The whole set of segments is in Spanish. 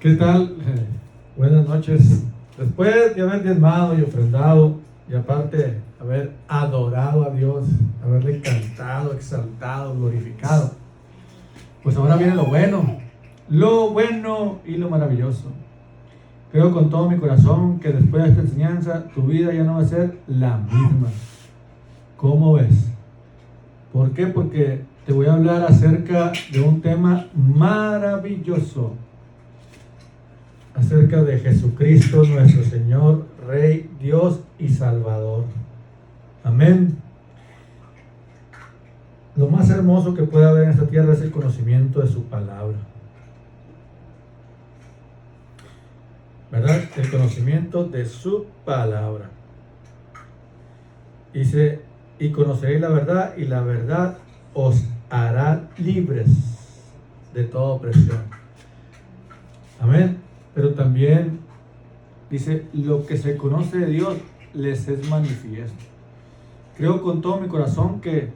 ¿Qué tal? Buenas noches. Después de haber diezmado y ofrendado, y aparte haber adorado a Dios, haberle cantado, exaltado, glorificado, pues ahora viene lo bueno y lo maravilloso. Creo con todo mi corazón que después de esta enseñanza, tu vida ya no va a ser la misma. ¿Cómo ves? ¿Por qué? Porque te voy a hablar acerca de un tema maravilloso. Acerca de Jesucristo, nuestro Señor, Rey, Dios y Salvador. Amén. Lo más hermoso que puede haber en esta tierra es el conocimiento de su palabra. ¿Verdad? El conocimiento de su palabra. Dice, y conoceréis la verdad, y la verdad os hará libres de toda opresión. Amén. Pero también dice, lo que se conoce de Dios les es manifiesto. Creo con todo mi corazón que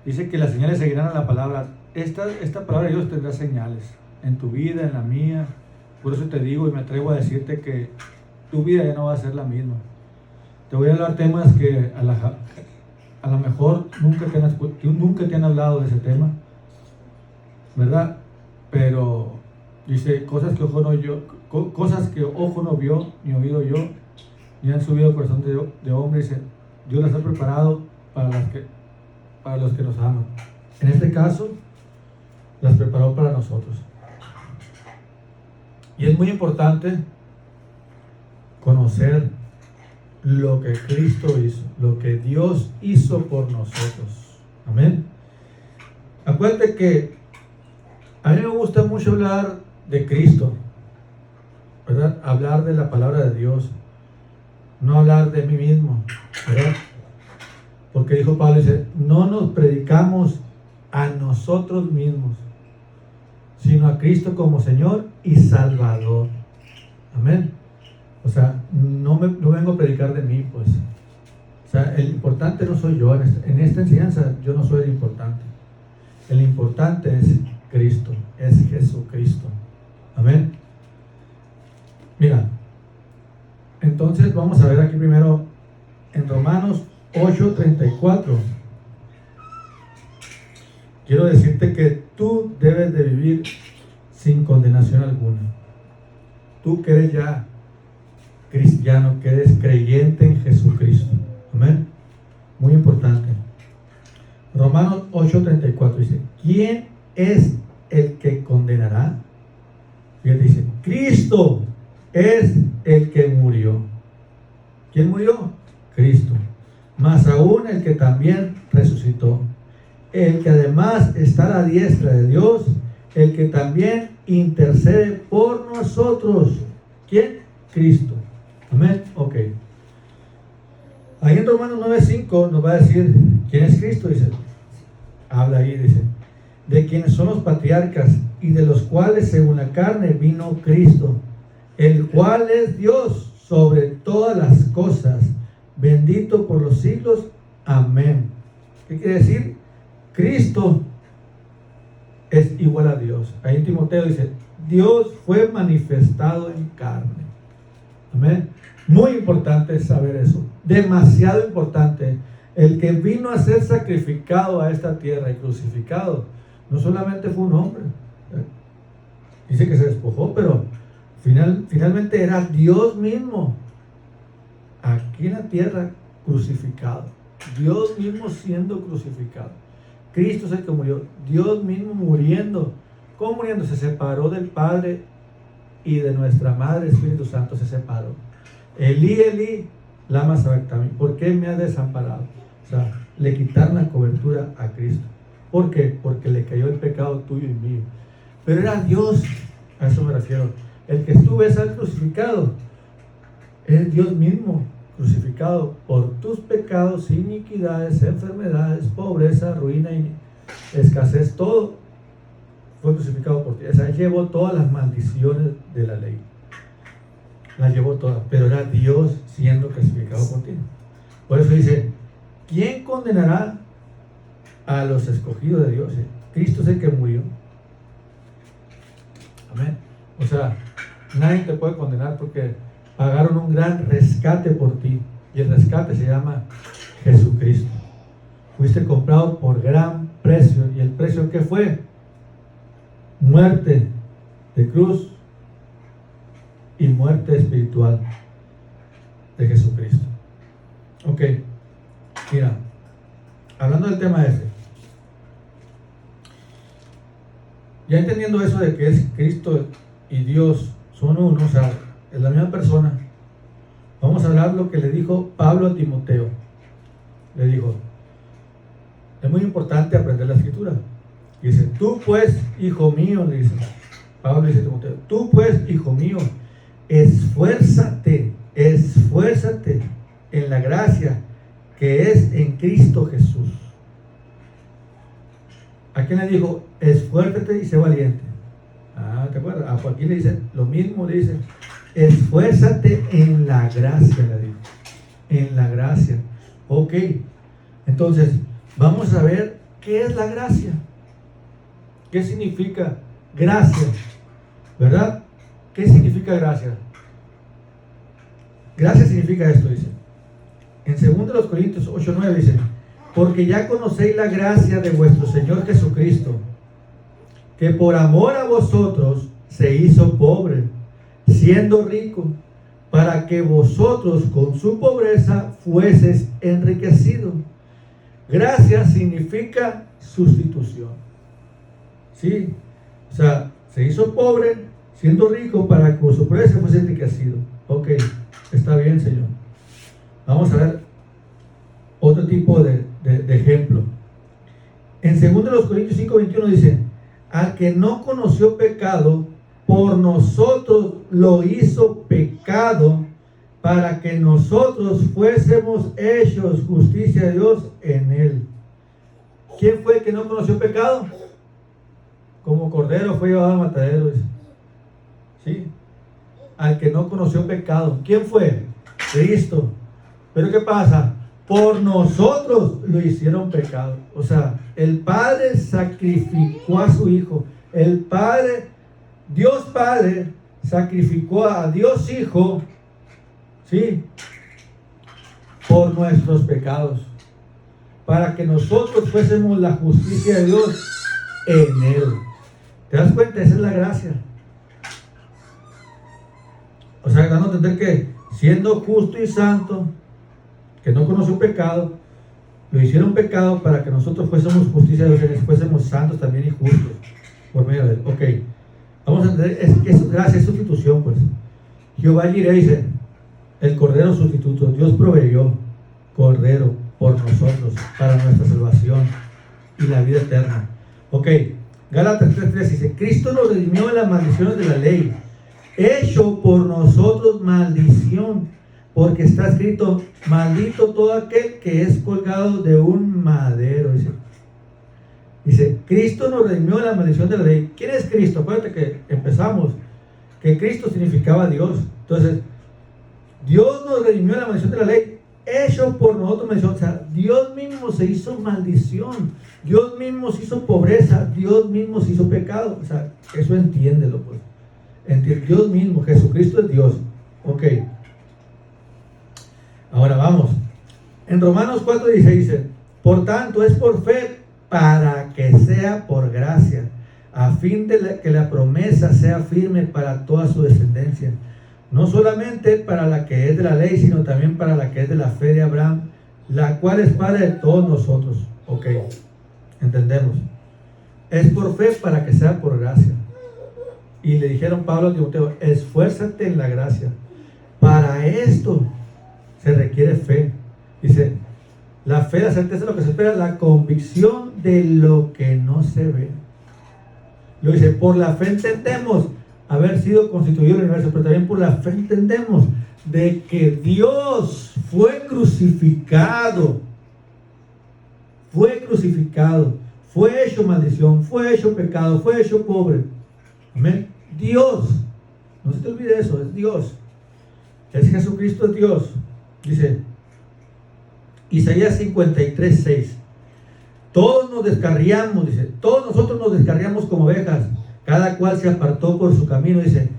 dice que las señales seguirán a la palabra. Esta palabra de Dios tendrá señales en tu vida, en la mía. Por eso te digo y me atrevo a decirte que tu vida ya no va a ser la misma. Te voy a hablar temas que a lo mejor nunca te han hablado de ese tema, ¿verdad? Pero dice cosas que ojo no vio, ni oído yo, ni han subido al corazón de hombre. Dice, Dios las ha preparado para los que nos aman. En este caso, las preparó para nosotros. Y es muy importante conocer lo que Cristo hizo, lo que Dios hizo por nosotros. Amén. Acuérdate que a mí me gusta mucho hablar de Cristo, ¿verdad? Hablar de la palabra de Dios, no hablar de mí mismo, ¿verdad? Porque dijo Pablo, dice, no nos predicamos a nosotros mismos, sino a Cristo como Señor y Salvador. Amén. O sea, no vengo a predicar de mí, pues. O sea, el importante no soy yo. En esta enseñanza yo no soy el importante. El importante es Cristo, es Jesucristo. Amén. Mira, entonces vamos a ver aquí primero en Romanos 8:34. Quiero decirte que tú debes de vivir sin condenación alguna. Tú que eres ya cristiano, que eres creyente en Jesucristo. Amén. Muy importante. Romanos 8:34 dice, ¿quién es el que condenará? Y él dice, Cristo es el que murió. ¿Quién murió? Cristo. Más aún el que también resucitó. El que además está a la diestra de Dios, el que también intercede por nosotros. ¿Quién? Cristo. Amén. Ok. Ahí en Romanos 9:5 nos va a decir quién es Cristo. Dice, habla ahí, dice, de quienes son los patriarcas y de los cuales según la carne vino Cristo, el cual es Dios sobre todas las cosas, bendito por los siglos. Amén. ¿Qué quiere decir? Cristo es igual a Dios. Ahí en Timoteo dice, Dios fue manifestado en carne. Amén. Muy importante saber eso. Demasiado importante. El que vino a ser sacrificado a esta tierra y crucificado, no solamente fue un hombre. Dice que se despojó, pero finalmente era Dios mismo aquí en la tierra crucificado. Dios mismo siendo crucificado. Cristo es el que murió. Dios mismo muriendo. ¿Cómo muriendo? Se separó del Padre y de nuestra Madre Espíritu Santo se separó. Elí, Elí, lama sabactani. ¿Por qué me has desamparado? O sea, le quitaron la cobertura a Cristo. ¿Por qué? Porque le cayó el pecado tuyo y mío. Pero era Dios, a eso me refiero. El que tú ves al crucificado es Dios mismo crucificado por tus pecados, iniquidades, enfermedades, pobreza, ruina y escasez, todo fue crucificado por ti. O sea, llevó todas las maldiciones de la ley. Las llevó todas, pero era Dios siendo crucificado por ti. Por eso dice, ¿quién condenará a los escogidos de Dios? Cristo es el que murió. Amén. O sea, nadie te puede condenar porque pagaron un gran rescate por ti. Y el rescate se llama Jesucristo. Fuiste comprado por gran precio. ¿Y el precio qué fue? Muerte de cruz y muerte espiritual de Jesucristo. Ok, mira, hablando del tema ese, ya entendiendo eso de que es Cristo y Dios son uno, o sea, es la misma persona, vamos a hablar lo que le dijo Pablo a Timoteo. Le dijo, es muy importante aprender la escritura. Dice, tú pues, hijo mío, le dice Pablo, dice a Timoteo, tú pues, hijo mío, esfuérzate en la gracia que es en Cristo Jesús. ¿A quién le dijo? Esfuérzate y sé valiente. ¿Te acuerdas? A Joaquín le dice lo mismo, le dice, esfuérzate en la gracia, le dijo. En la gracia. Ok, entonces, vamos a ver qué es la gracia. ¿Qué significa gracia? ¿Verdad? ¿Qué significa gracia? Gracia significa esto, dice. En 2 Corintios 8:9 dice, porque ya conocéis la gracia de vuestro Señor Jesucristo, que por amor a vosotros se hizo pobre, siendo rico, para que vosotros con su pobreza fueseis enriquecidos. Gracia significa sustitución. ¿Sí? O sea, se hizo pobre, siendo rico, para que con su pobreza fuese enriquecido. Ok, está bien, Señor. Vamos a ver otro tipo de ejemplo. En 2 Corintios 5:21 dice, al que no conoció pecado, por nosotros lo hizo pecado, para que nosotros fuésemos hechos justicia de Dios en él. ¿Quién fue el que no conoció pecado? Como cordero fue llevado al matadero, dice. ¿Sí? Al que no conoció pecado. ¿Quién fue? Cristo. Pero ¿qué pasa? Por nosotros lo hicieron pecado. O sea, el Padre sacrificó a su Hijo. El Padre, Dios Padre, sacrificó a Dios Hijo, ¿sí? Por nuestros pecados. Para que nosotros fuésemos la justicia de Dios en Él. ¿Te das cuenta? Esa es la gracia. O sea, dando a entender que siendo justo y santo, que no conoció pecado, lo hicieron pecado para que nosotros fuésemos justicia de Dios, fuésemos santos también y justos por medio de él. Ok, vamos a entender, es que es gracia, es sustitución, pues. Jehová Jireh dice, el cordero sustituto, Dios proveyó cordero por nosotros, para nuestra salvación y la vida eterna. Ok, Gálatas 3:3 dice, Cristo nos redimió de las maldiciones de la ley, hecho por nosotros maldición, porque está escrito, maldito todo aquel que es colgado de un madero. Dice, Cristo nos redimió de la maldición de la ley. ¿Quién es Cristo? Acuérdate que empezamos, que Cristo significaba Dios. Entonces, Dios nos redimió de la maldición de la ley, hecho por nosotros maldición. O sea, Dios mismo se hizo maldición, Dios mismo se hizo pobreza, Dios mismo se hizo pecado. O sea, eso entiéndelo, pues. Dios mismo, Jesucristo es Dios. Ok. Ahora vamos. En Romanos 4:16 dice, por tanto es por fe para que sea por gracia, a fin de que la promesa sea firme para toda su descendencia, no solamente para la que es de la ley, sino también para la que es de la fe de Abraham, la cual es padre de todos nosotros. Ok, entendemos. Es por fe para que sea por gracia. Y le dijeron Pablo a Timoteo, esfuérzate en la gracia. Para esto se requiere fe. Dice, la fe, la certeza de lo que se espera, la convicción de lo que no se ve. Lo dice, por la fe entendemos haber sido constituido el universo, pero también por la fe entendemos de que Dios fue crucificado, fue hecho maldición, fue hecho pecado, fue hecho pobre. Amén. Dios, no se te olvide eso, es Dios. Es Jesucristo, es Dios. Dice Isaías 53:6, todos nos descarriamos, dice, todos nosotros nos descarriamos como ovejas, cada cual se apartó por su camino, dice,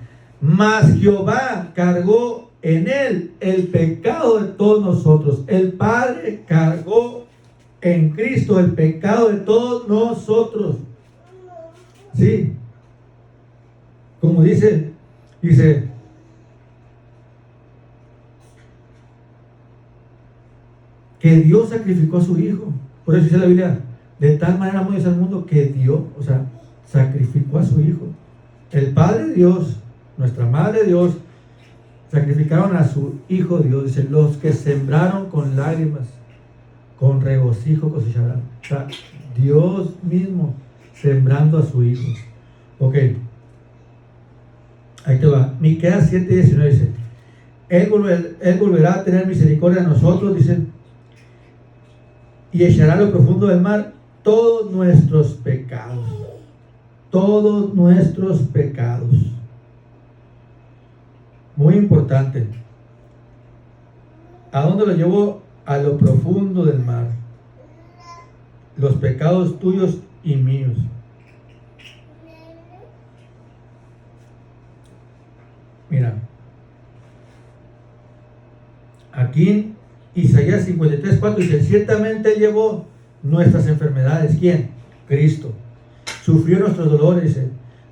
Mas Jehová cargó en él el pecado de todos nosotros. El Padre cargó en Cristo el pecado de todos nosotros. Sí. Como dice, que Dios sacrificó a su Hijo. Por eso dice la Biblia, de tal manera amó Dios al mundo que dio, o sea, sacrificó a su Hijo. El Padre Dios, nuestra Madre Dios, sacrificaron a su Hijo Dios. Dice, los que sembraron con lágrimas, con regocijo cosecharán. O sea, Dios mismo sembrando a su Hijo. Ok. Ahí te va. Miqueas 7:19 dice, Él volverá a tener misericordia de nosotros, dice, y echará a lo profundo del mar todos nuestros pecados. Todos nuestros pecados. Muy importante. ¿A dónde lo llevó? A lo profundo del mar. Los pecados tuyos y míos. Mira. Aquí Isaías 53:4 dice, ciertamente Él llevó nuestras enfermedades. ¿Quién? Cristo. Sufrió nuestros dolores, dice.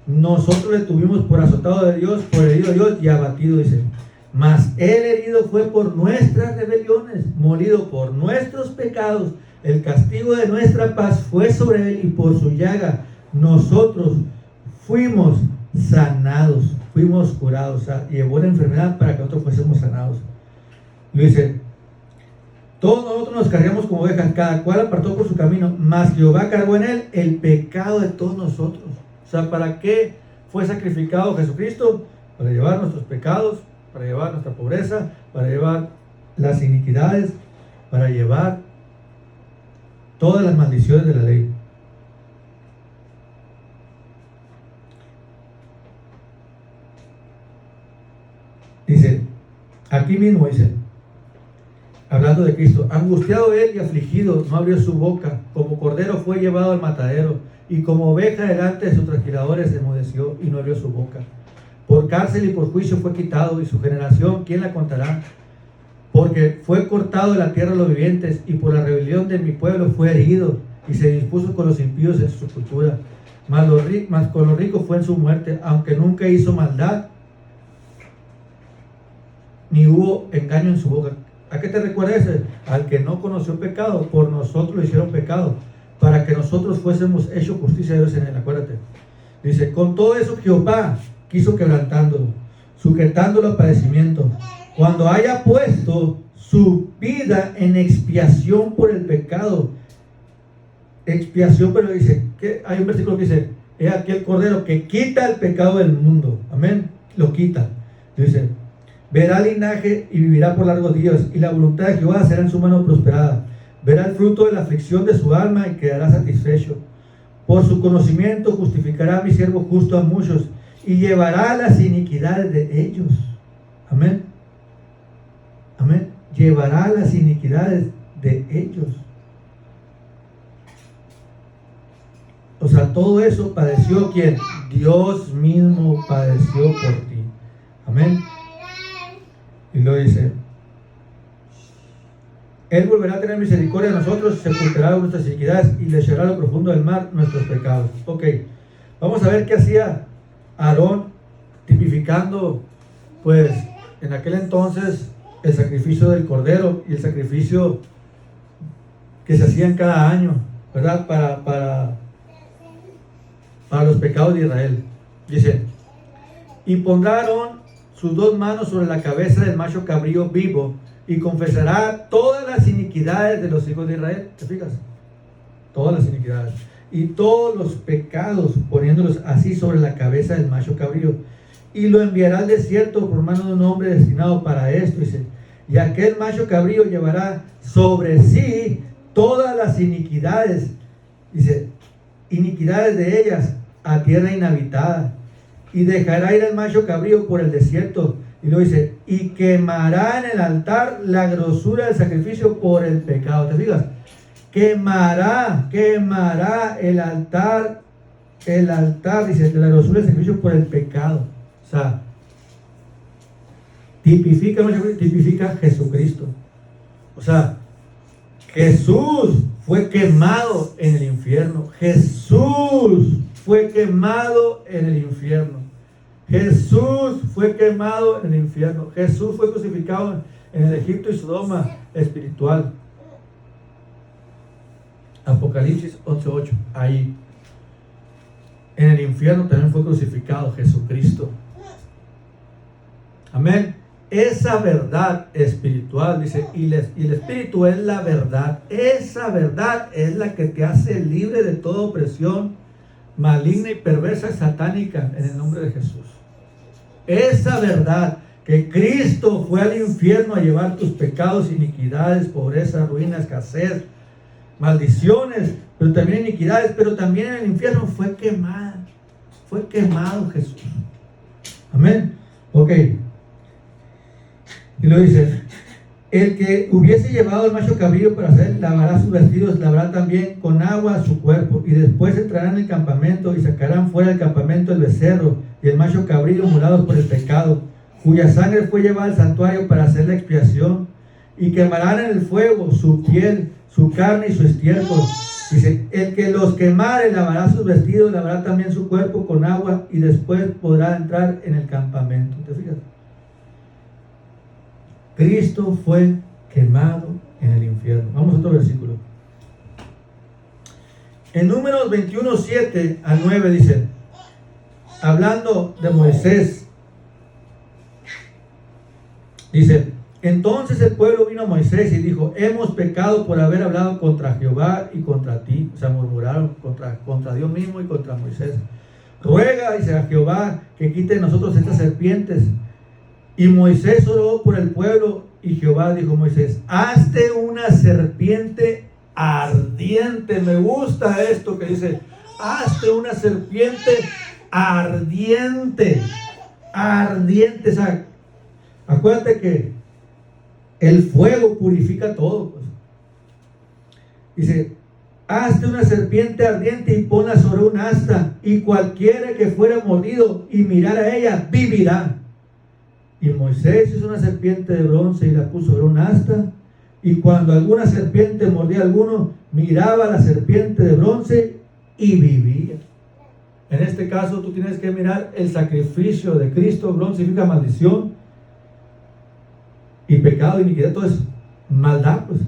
Nosotros le tuvimos por azotado de Dios, por herido de Dios y abatido, dice. Mas Él herido fue por nuestras rebeliones, molido por nuestros pecados. El castigo de nuestra paz fue sobre Él y por su llaga nosotros fuimos sanados, fuimos curados. O sea, llevó la enfermedad para que nosotros fuésemos sanados. Y dice, todos nosotros nos cargamos como ovejas, cada cual apartó por su camino, mas Jehová cargó en él el pecado de todos nosotros. O sea, ¿para qué fue sacrificado Jesucristo? Para llevar nuestros pecados, para llevar nuestra pobreza, para llevar las iniquidades, para llevar todas las maldiciones de la ley. Dice, aquí mismo dice, hablando de Cristo, angustiado él y afligido, no abrió su boca, como cordero fue llevado al matadero, y como oveja delante de sus trasquiladores se enmudeció y no abrió su boca. Por cárcel y por juicio fue quitado, y su generación, ¿quién la contará? Porque fue cortado de la tierra de los vivientes, y por la rebelión de mi pueblo fue herido, y se dispuso con los impíos en su sepultura. Mas con los ricos fue en su muerte, aunque nunca hizo maldad, ni hubo engaño en su boca. ¿A qué te recuerda ese? Al que no conoció pecado, por nosotros lo hicieron pecado, para que nosotros fuésemos hechos justicia de Dios en él. Acuérdate. Dice, con todo eso Jehová quiso quebrantándolo, sujetándolo a padecimiento, cuando haya puesto su vida en expiación por el pecado. Expiación, pero dice, que hay un versículo que dice, he aquí el cordero que quita el pecado del mundo. Amén. Lo quita. Dice, verá linaje y vivirá por largos días, y la voluntad de Jehová será en su mano prosperada. Verá el fruto de la aflicción de su alma y quedará satisfecho. Por su conocimiento justificará a mi siervo justo a muchos, y llevará las iniquidades de ellos. Amén. Amén. Llevará las iniquidades de ellos. O sea, todo eso padeció ¿quién? Dios mismo padeció por ti. Amén. Y lo dice, Él volverá a tener misericordia de nosotros, sepultará nuestras iniquidades y le echará a lo profundo del mar nuestros pecados. Ok, vamos a ver qué hacía Aarón, tipificando, pues, en aquel entonces, el sacrificio del cordero y el sacrificio que se hacían cada año, ¿verdad? Para los pecados de Israel. Dice, y pondrá Aarón sus dos manos sobre la cabeza del macho cabrío vivo y confesará todas las iniquidades de los hijos de Israel. ¿Te fijas? Todas las iniquidades y todos los pecados, poniéndolos así sobre la cabeza del macho cabrío, y lo enviará al desierto por mano de un hombre destinado para esto. Dice, y aquel macho cabrío llevará sobre sí todas las iniquidades, dice, iniquidades de ellas a tierra inhabitada, y dejará ir al macho cabrío por el desierto. Y luego dice, y quemará en el altar la grosura del sacrificio por el pecado. ¿Te fijas? Quemará el altar, dice, de la grosura del sacrificio por el pecado. O sea, tipifica Jesucristo. O sea, Jesús fue quemado en el infierno. Jesús fue quemado en el infierno. Jesús fue quemado en el infierno. Jesús fue crucificado en el Egipto y Sodoma espiritual. Apocalipsis 11:8. Ahí. En el infierno también fue crucificado Jesucristo. Amén. Esa verdad espiritual, dice, y el Espíritu es la verdad. Esa verdad es la que te hace libre de toda opresión maligna y perversa y satánica en el nombre de Jesús. Esa verdad, que Cristo fue al infierno a llevar tus pecados, iniquidades, pobreza, ruina, escasez, maldiciones, pero también iniquidades, pero también en el infierno fue quemado Jesús. Amén. Ok. Y lo dice: el que hubiese llevado el macho cabrío para hacer, lavará sus vestidos, lavará también con agua su cuerpo, y después entrarán en el campamento y sacarán fuera del campamento el becerro y el macho cabrío mulados por el pecado, cuya sangre fue llevada al santuario para hacer la expiación, y quemarán en el fuego su piel, su carne y su estiércol. Dice: el que los quemare lavará sus vestidos, lavará también su cuerpo con agua, y después podrá entrar en el campamento. ¿Te fijas? Cristo fue quemado en el infierno. Vamos a otro versículo. En Números 21, 7 a 9 dice, hablando de Moisés, dice: entonces el pueblo vino a Moisés y dijo: hemos pecado por haber hablado contra Jehová y contra ti. O sea, murmuraron contra Dios mismo y contra Moisés. Ruega, dice, a Jehová que quite de nosotros estas serpientes. Y Moisés oró por el pueblo, y Jehová dijo a Moisés: hazte una serpiente ardiente. Me gusta esto que dice: hazte una serpiente ardiente. Ardiente. O sea, acuérdate que el fuego purifica todo, pues. Dice: hazte una serpiente ardiente y ponla sobre un asta, y cualquiera que fuera mordido y mirara a ella, vivirá. Y Moisés hizo una serpiente de bronce y la puso sobre un asta, y cuando alguna serpiente mordía a alguno, miraba a la serpiente de bronce y vivía. En este caso tú tienes que mirar el sacrificio de Cristo. Bronce significa maldición y pecado, iniquidad, todo eso, maldad, pues.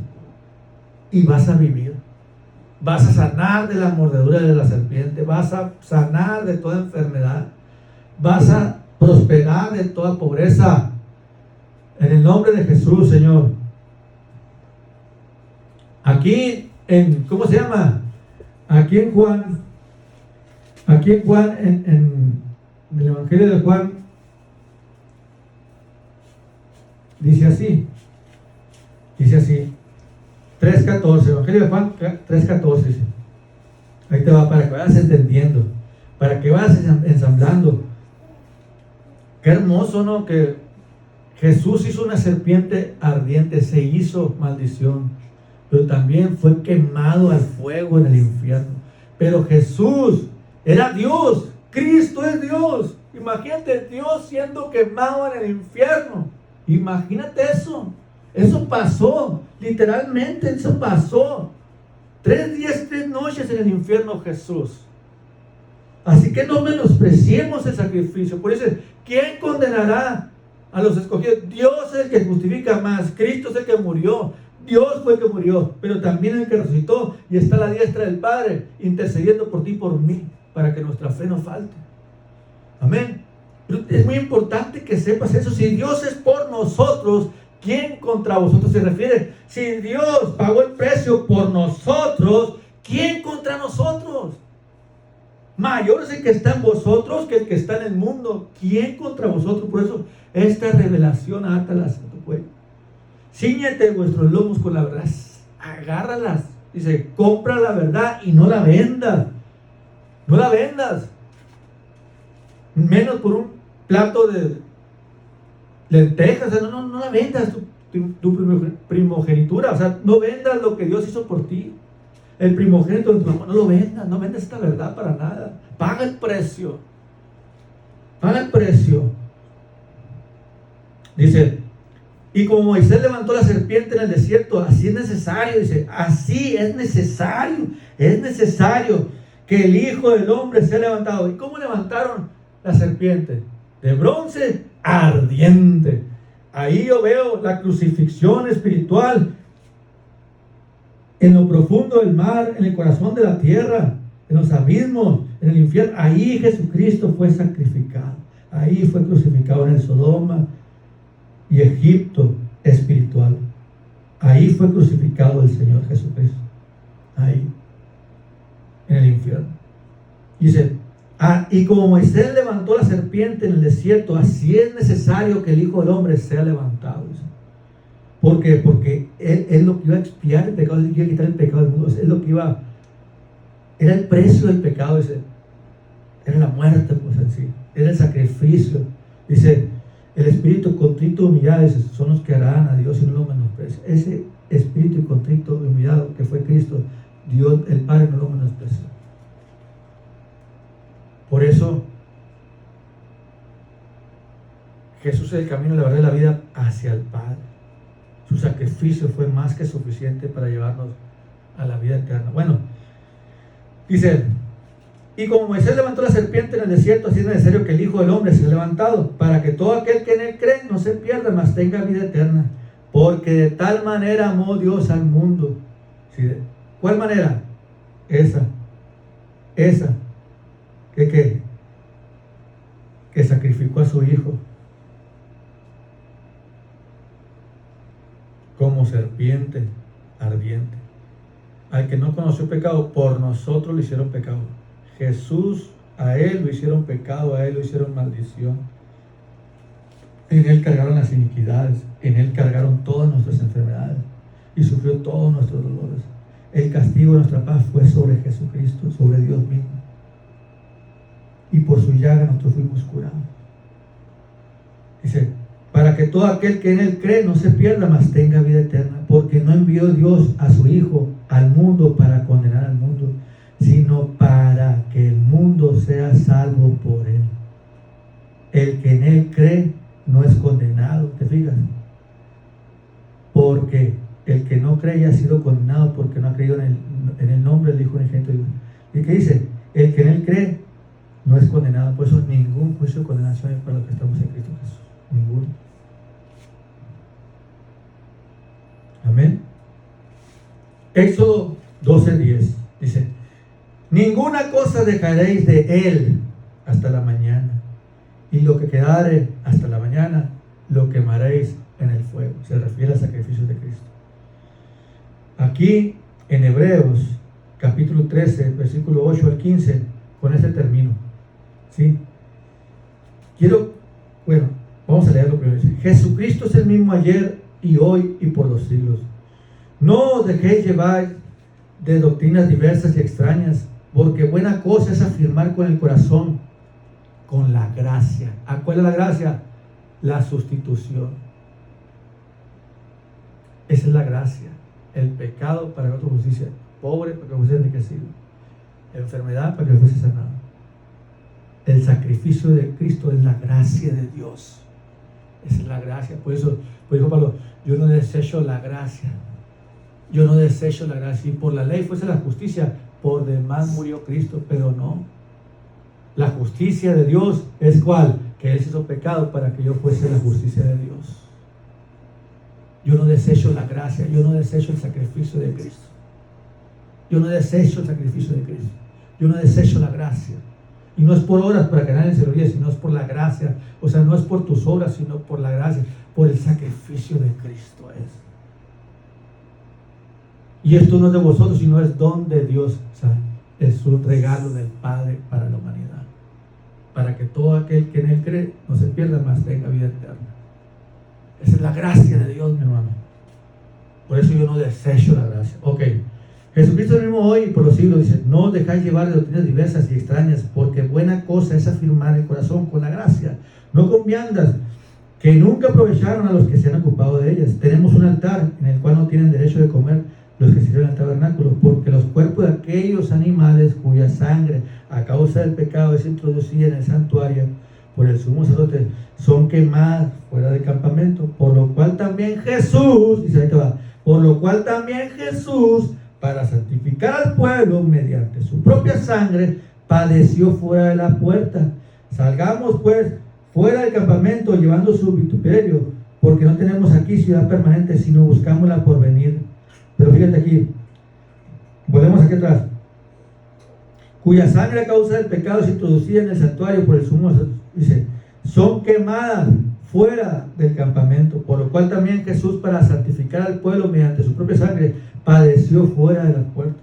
Y vas a vivir. Vas a sanar de la mordedura de la serpiente, vas a sanar de toda enfermedad, vas a prosperar de toda pobreza, en el nombre de Jesús, Señor. Aquí en, ¿cómo se llama? Aquí en el Evangelio de Juan, dice así, 3:14, Evangelio de Juan 3:14, dice. Ahí te va, para que vayas entendiendo, para que vayas ensamblando. Qué hermoso, ¿no? Que Jesús hizo una serpiente ardiente, se hizo maldición, pero también fue quemado al fuego en el infierno. Pero Jesús era Dios, Cristo es Dios. Imagínate Dios siendo quemado en el infierno. Imagínate eso. Eso pasó, literalmente eso pasó. 3 días, 3 noches en el infierno Jesús. Así que no menospreciemos el sacrificio. Por eso, ¿quién condenará a los escogidos? Dios es el que justifica más. Cristo es el que murió. Dios fue el que murió, pero también el que resucitó y está a la diestra del Padre, intercediendo por ti y por mí, para que nuestra fe no falte. Amén. Pero es muy importante que sepas eso. Si Dios es por nosotros, ¿quién contra vosotros? Se refiere, si Dios pagó el precio por nosotros, ¿quién contra nosotros? Mayor es el que está en vosotros que el que está en el mundo. ¿Quién contra vosotros? Por eso esta revelación átalas a tu cuello. Cíñete vuestros lomos con la verdad. Agárralas. Dice: compra la verdad y no la vendas. No la vendas. Menos por un plato de lentejas. O sea, no la vendas tu primogenitura. O sea, no vendas lo que Dios hizo por ti. El primogénito de tu mamá, no lo vendas, no vendas esta verdad para nada. Paga el precio. Paga el precio. Dice: Y como Moisés levantó la serpiente en el desierto, así es necesario, dice, así es necesario que el Hijo del Hombre sea levantado. ¿Y cómo levantaron la serpiente? De bronce ardiente. Ahí yo veo la crucifixión espiritual en lo profundo del mar, en el corazón de la tierra, en los abismos, en el infierno. Ahí Jesucristo fue sacrificado. Ahí fue crucificado en el Sodoma y Egipto espiritual. Ahí fue crucificado el Señor Jesucristo. Ahí, en el infierno. Dice, y como Moisés levantó la serpiente en el desierto, así es necesario que el Hijo del Hombre sea levantado. Dice. ¿Por qué? Porque él lo que iba a expiar el pecado, él iba a quitar el pecado del mundo. Es lo que iba, era el precio del pecado, dice. Era la muerte, pues así. Era el sacrificio. Dice, el espíritu contrito y humillado, dice, son los que harán a Dios y no lo menosprecian. Ese espíritu contrito y humillado que fue Cristo, Dios, el Padre, no lo menospreció. Por eso, Jesús es el camino, la verdad y la vida hacia el Padre. Su sacrificio fue más que suficiente para llevarnos a la vida eterna. Bueno, dice, y como Moisés levantó la serpiente en el desierto, así es necesario que el Hijo del Hombre sea levantado, para que todo aquel que en él cree no se pierda, mas tenga vida eterna. Porque de tal manera amó Dios al mundo. ¿Sí? ¿Cuál manera? Esa. Que sacrificó a su Hijo. Como serpiente ardiente. Al que no conoció pecado, por nosotros le hicieron pecado. Jesús, a él lo hicieron pecado, a él lo hicieron maldición. En él cargaron las iniquidades, en él cargaron todas nuestras enfermedades y sufrió todos nuestros dolores. El castigo de nuestra paz fue sobre Jesucristo, sobre Dios mismo. Y por su llaga nosotros fuimos curados. Dice, para que todo aquel que en él cree no se pierda, mas tenga vida eterna. Porque no envió Dios a su Hijo al mundo para condenar al mundo, sino para que el mundo sea salvo por él. El que en él cree no es condenado, ¿te fijas? Porque el que no cree ya ha sido condenado porque no ha creído en el nombre del Hijo unigénito de Dios. ¿Y qué dice? El que en él cree no es condenado. Por eso ningún juicio de condenación es para los que estamos en Cristo Jesús. Ninguno. Amén. Éxodo 12:10 dice, ninguna cosa dejaréis de él hasta la mañana, y lo que quedare hasta la mañana lo quemaréis en el fuego. Se refiere al sacrificio de Cristo. Aquí en Hebreos capítulo 13 versículo 8 al 15, con este término, ¿sí? Vamos a leerlo primero. Jesucristo es el mismo ayer y hoy y por los siglos. No os dejéis llevar de doctrinas diversas y extrañas, porque buena cosa es afirmar con el corazón, con la gracia. ¿A cuál es la gracia? La sustitución. Esa es la gracia. El pecado para que otro justicia. Pobre para que fuese enriquecido. Enfermedad para que fuese sanado. El sacrificio de Cristo es la gracia de Dios. Esa es la gracia. Por eso dijo Pablo, yo no desecho la gracia. Yo no desecho la gracia. Y por la ley fuese la justicia, por demás murió Cristo, pero no. La justicia de Dios es ¿cuál? Que Él se hizo pecado para que yo fuese la justicia de Dios. Yo no desecho la gracia, yo no desecho el sacrificio de Cristo. Yo no desecho el sacrificio de Cristo. Yo no desecho la gracia. Y no es por obras para que nadie se lo olvide, sino es por la gracia. O sea, no es por tus obras, sino por la gracia, por el sacrificio de Cristo es. Y esto no es de vosotros, sino es don de Dios. O sea, es un regalo del Padre para la humanidad. Para que todo aquel que en Él cree no se pierda, mas tenga vida eterna. Esa es la gracia de Dios, mi hermano. Por eso yo no desecho la gracia. Ok. Jesucristo es el mismo hoy y por los siglos, dice, no os dejáis llevar de doctrinas diversas y extrañas, porque buena cosa es afirmar el corazón con la gracia, no con viandas, que nunca aprovecharon a los que se han ocupado de ellas. Tenemos un altar en el cual no tienen derecho de comer los que sirven al tabernáculo, porque los cuerpos de aquellos animales cuya sangre a causa del pecado es introducida en el santuario, por el sumo sacerdote son quemadas fuera del campamento, por lo cual también Jesús, dice ahí te va, por lo cual también Jesús, para santificar al pueblo mediante su propia sangre, padeció fuera de la puerta. Salgamos pues fuera del campamento llevando su vituperio, porque no tenemos aquí ciudad permanente, sino buscamos la porvenir. Pero fíjate aquí, volvemos aquí atrás. Cuya sangre a causa del pecado se introducía en el santuario por el sumo, dice, son quemadas fuera del campamento, por lo cual también Jesús, para santificar al pueblo mediante su propia sangre, padeció fuera de las puertas.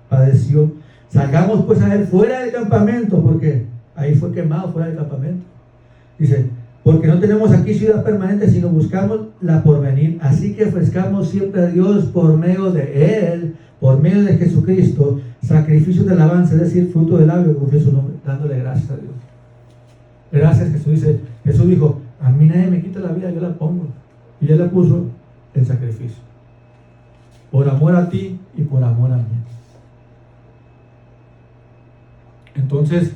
Padeció. Salgamos pues a él fuera del campamento, porque ahí fue quemado fuera del campamento. Dice, porque no tenemos aquí ciudad permanente, sino buscamos la porvenir. Así que ofrezcamos siempre a Dios por medio de Él, por medio de Jesucristo, sacrificios de alabanza, es decir, fruto del labio, confieso su nombre, dándole gracias a Dios. Gracias, Jesús dice, Jesús dijo, a mí nadie me quita la vida, yo la pongo. Y Él la puso en sacrificio. Por amor a ti y por amor a mí. Entonces,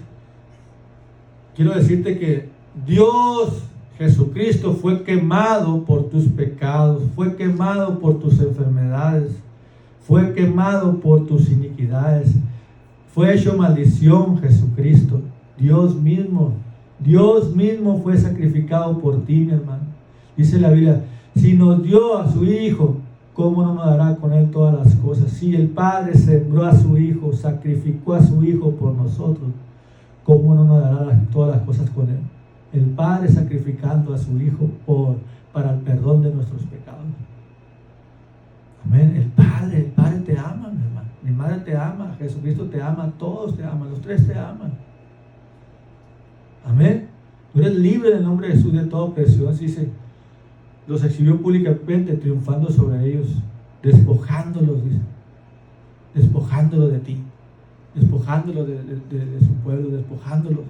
quiero decirte que Dios, Jesucristo, fue quemado por tus pecados, fue quemado por tus enfermedades, fue quemado por tus iniquidades, fue hecho maldición Jesucristo. Dios mismo fue sacrificado por ti, mi hermano. Dice la Biblia, si nos dio a su Hijo, ¿cómo no nos dará con Él todas las cosas? Si el Padre sembró a su Hijo, sacrificó a su Hijo por nosotros, ¿cómo no nos dará todas las cosas con Él? El Padre sacrificando a su Hijo para el perdón de nuestros pecados. Amén. El Padre te ama, mi hermano. Mi madre te ama, Jesucristo te ama, todos te aman, los tres te aman. Amén. Tú eres libre en el nombre de Jesús de toda opresión. Dice, los exhibió públicamente, triunfando sobre ellos, despojándolos, dice, despojándolos de ti, despojándolos de su pueblo, despojándolos.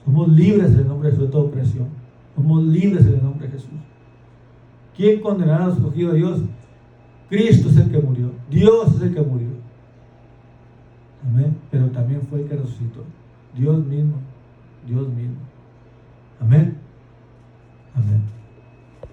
Somos libres en el nombre de Jesús de toda opresión. Somos libres en el nombre de Jesús. ¿Quién condenará a los escogidos de Dios? Cristo es el que murió. Dios es el que murió. Amén. Pero también fue el que resucitó. Dios mismo. Dios mismo. Amén. Amén.